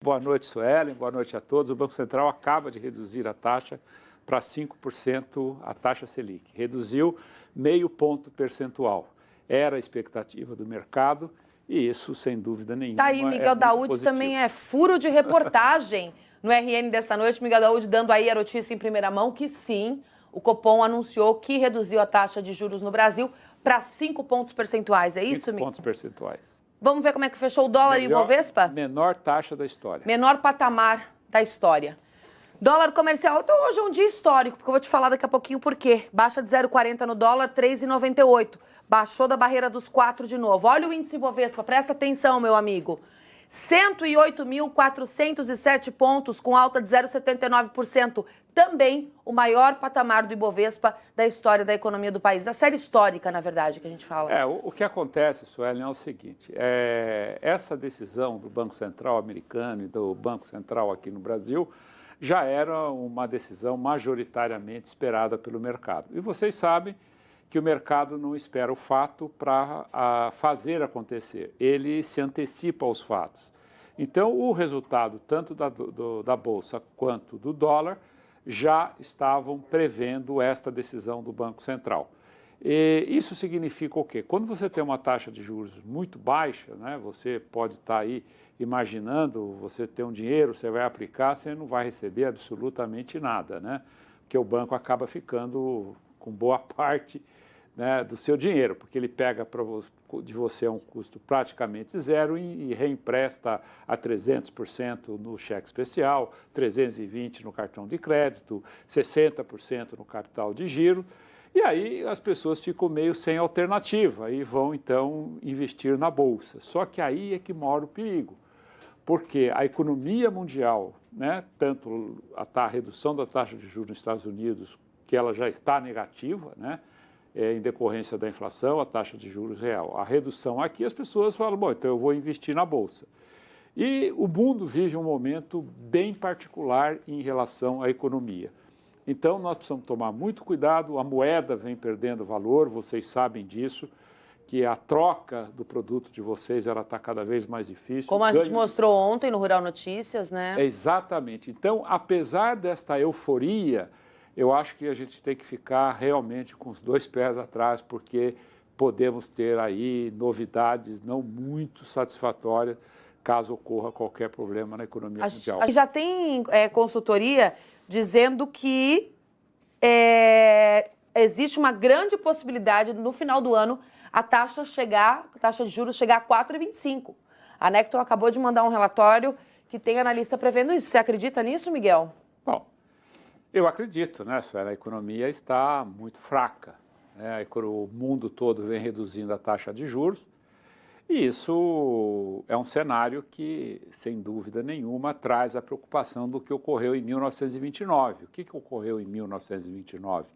Boa noite, Suelen. Boa noite a todos. O Banco Central acaba de reduzir a taxa para 5%, a taxa Selic. Reduziu meio ponto percentual. Era a expectativa do mercado e isso, sem dúvida nenhuma, Tá aí, Miguel Daoud também é furo de reportagem no RN dessa noite. Miguel Daoud dando aí a notícia em primeira mão que sim, o Copom anunciou que reduziu a taxa de juros no Brasil para 5 pontos percentuais. É isso, Miguel? 5 pontos percentuais. Vamos ver como é que fechou o dólar e o Bovespa? Menor taxa da história. Menor patamar da história. Dólar comercial, então hoje é um dia histórico, porque eu vou te falar daqui a pouquinho por quê. Baixa de 0,40 no dólar, 3,98. Baixou da barreira dos 4 de novo. Olha o índice Bovespa, presta atenção, meu amigo. 108.407 pontos, com alta de 0,79%. Também o maior patamar do Ibovespa da história da economia do país. Da série histórica, na verdade, que a gente fala. O que acontece, Suelen, é o seguinte. Essa decisão do Banco Central americano e do Banco Central aqui no Brasil já era uma decisão majoritariamente esperada pelo mercado. E vocês sabem que o mercado não espera o fato para fazer acontecer. Ele se antecipa aos fatos. Então, o resultado tanto da Bolsa quanto do dólar já estavam prevendo esta decisão do Banco Central. E isso significa o quê? Quando você tem uma taxa de juros muito baixa, né, você pode estar aí imaginando, você tem um dinheiro, você vai aplicar, você não vai receber absolutamente nada, né? Porque o banco acaba ficando com boa parte, né, do seu dinheiro, porque ele pega de você a um custo praticamente zero e reempresta a 300% no cheque especial, 320% no cartão de crédito, 60% no capital de giro. E aí as pessoas ficam meio sem alternativa e vão então investir na Bolsa. Só que aí é que mora o perigo, porque a economia mundial, né, tanto a redução da taxa de juros nos Estados Unidos, que ela já está negativa, né, em decorrência da inflação, a taxa de juros real. A redução aqui, as pessoas falam, bom, então eu vou investir na Bolsa. E o mundo vive um momento bem particular em relação à economia. Então, nós precisamos tomar muito cuidado, a moeda vem perdendo valor, vocês sabem disso, que a troca do produto de vocês está cada vez mais difícil. Como a gente mostrou ontem no Rural Notícias, né? Exatamente. Então, apesar desta euforia, eu acho que a gente tem que ficar realmente com os dois pés atrás, porque podemos ter aí novidades não muito satisfatórias caso ocorra qualquer problema na economia mundial. Já tem consultoria dizendo que existe uma grande possibilidade no final do ano a taxa de juros chegar a 4,25. A Necton acabou de mandar um relatório que tem analista prevendo isso. Você acredita nisso, Miguel? Bom, eu acredito, né, Sueli? A economia está muito fraca, né? O mundo todo vem reduzindo a taxa de juros e isso é um cenário que, sem dúvida nenhuma, traz a preocupação do que ocorreu em 1929. O que ocorreu em 1929?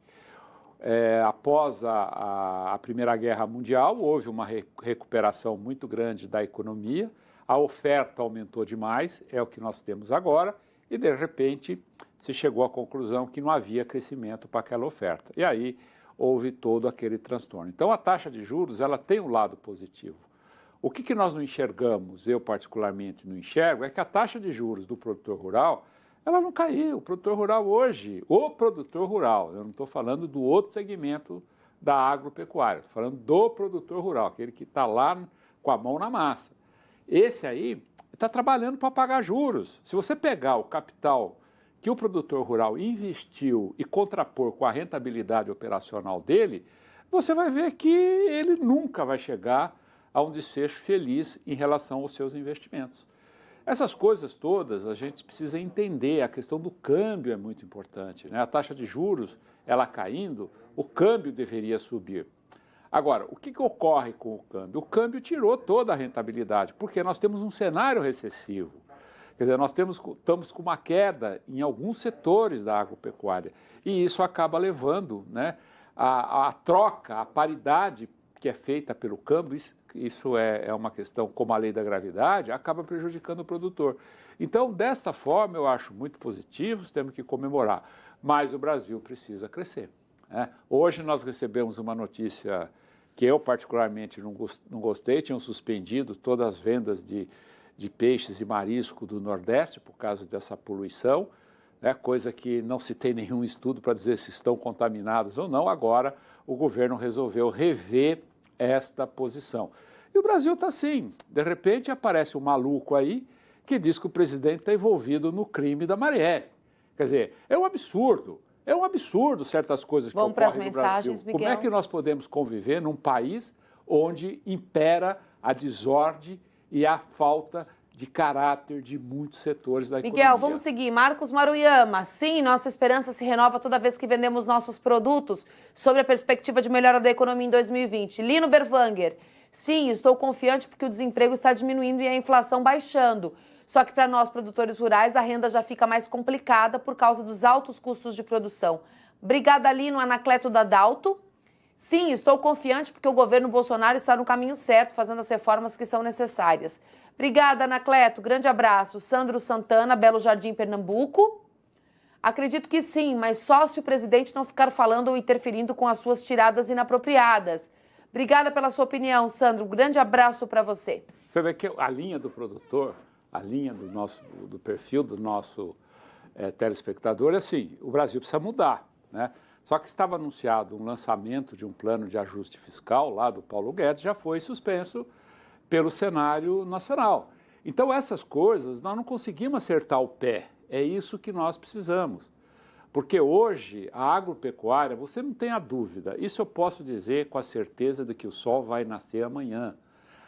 Após a Primeira Guerra Mundial, houve uma recuperação muito grande da economia, a oferta aumentou demais, é o que nós temos agora, e, de repente, se chegou à conclusão que não havia crescimento para aquela oferta. E aí houve todo aquele transtorno. Então, a taxa de juros ela tem um lado positivo. O que nós não enxergamos, eu particularmente não enxergo, é que a taxa de juros do produtor rural, ela não caiu. O produtor rural hoje, o produtor rural, eu não estou falando do outro segmento da agropecuária, estou falando do produtor rural, aquele que está lá com a mão na massa. Esse aí está trabalhando para pagar juros. Se você pegar o capital que o produtor rural investiu e contrapor com a rentabilidade operacional dele, você vai ver que ele nunca vai chegar a um desfecho feliz em relação aos seus investimentos. Essas coisas todas a gente precisa entender, a questão do câmbio é muito importante, né? A taxa de juros, ela caindo, o câmbio deveria subir. Agora, o que ocorre com o câmbio? O câmbio tirou toda a rentabilidade, porque nós temos um cenário recessivo. Quer dizer, nós estamos com uma queda em alguns setores da agropecuária e isso acaba levando, né, a troca, a paridade que é feita pelo câmbio, isso é uma questão como a lei da gravidade, acaba prejudicando o produtor. Então, desta forma, eu acho muito positivo, temos que comemorar, mas o Brasil precisa crescer, né? Hoje nós recebemos uma notícia que eu particularmente não gostei, tinham suspendido todas as vendas de de peixes e marisco do Nordeste por causa dessa poluição, né, coisa que não se tem nenhum estudo para dizer se estão contaminados ou não. Agora o governo resolveu rever esta posição. E o Brasil está assim, de repente aparece um maluco aí que diz que o presidente está envolvido no crime da Marielle. Quer dizer, é um absurdo certas coisas que ocorrem no Brasil. Miguel. Como é que nós podemos conviver num país onde impera a desordem e a falta de caráter de muitos setores da economia? Miguel, vamos seguir. Marcos Maruyama. Sim, nossa esperança se renova toda vez que vendemos nossos produtos sobre a perspectiva de melhora da economia em 2020. Lino Berwanger. Sim, estou confiante porque o desemprego está diminuindo e a inflação baixando. Só que para nós, produtores rurais, a renda já fica mais complicada por causa dos altos custos de produção. Obrigada, Lino. Anacleto Dadalto. Sim, estou confiante porque o governo Bolsonaro está no caminho certo, fazendo as reformas que são necessárias. Obrigada, Anacleto. Grande abraço. Sandro Santana, Belo Jardim, Pernambuco. Acredito que sim, mas só se o presidente não ficar falando ou interferindo com as suas tiradas inapropriadas. Obrigada pela sua opinião, Sandro. Grande abraço para você. Você vê que a linha do produtor, a linha do perfil do nosso telespectador é assim, o Brasil precisa mudar, né? Só que estava anunciado um lançamento de um plano de ajuste fiscal lá do Paulo Guedes, já foi suspenso pelo cenário nacional. Então essas coisas nós não conseguimos acertar o pé, é isso que nós precisamos. Porque hoje a agropecuária, você não tem a dúvida, isso eu posso dizer com a certeza de que o sol vai nascer amanhã.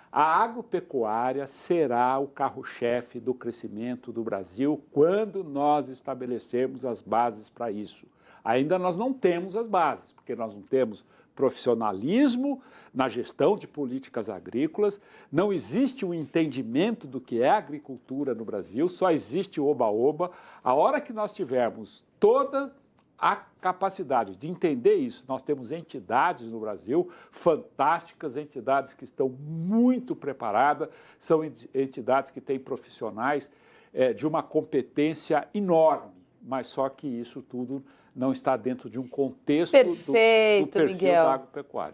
A agropecuária será o carro-chefe do crescimento do Brasil quando nós estabelecermos as bases para isso. Ainda nós não temos as bases, porque nós não temos profissionalismo na gestão de políticas agrícolas, não existe um entendimento do que é agricultura no Brasil, só existe oba-oba. A hora que nós tivermos toda a capacidade de entender isso, nós temos entidades no Brasil fantásticas, entidades que estão muito preparadas, são entidades que têm profissionais de uma competência enorme, mas só que isso tudo não está dentro de um contexto do perfil Miguel. da agropecuária.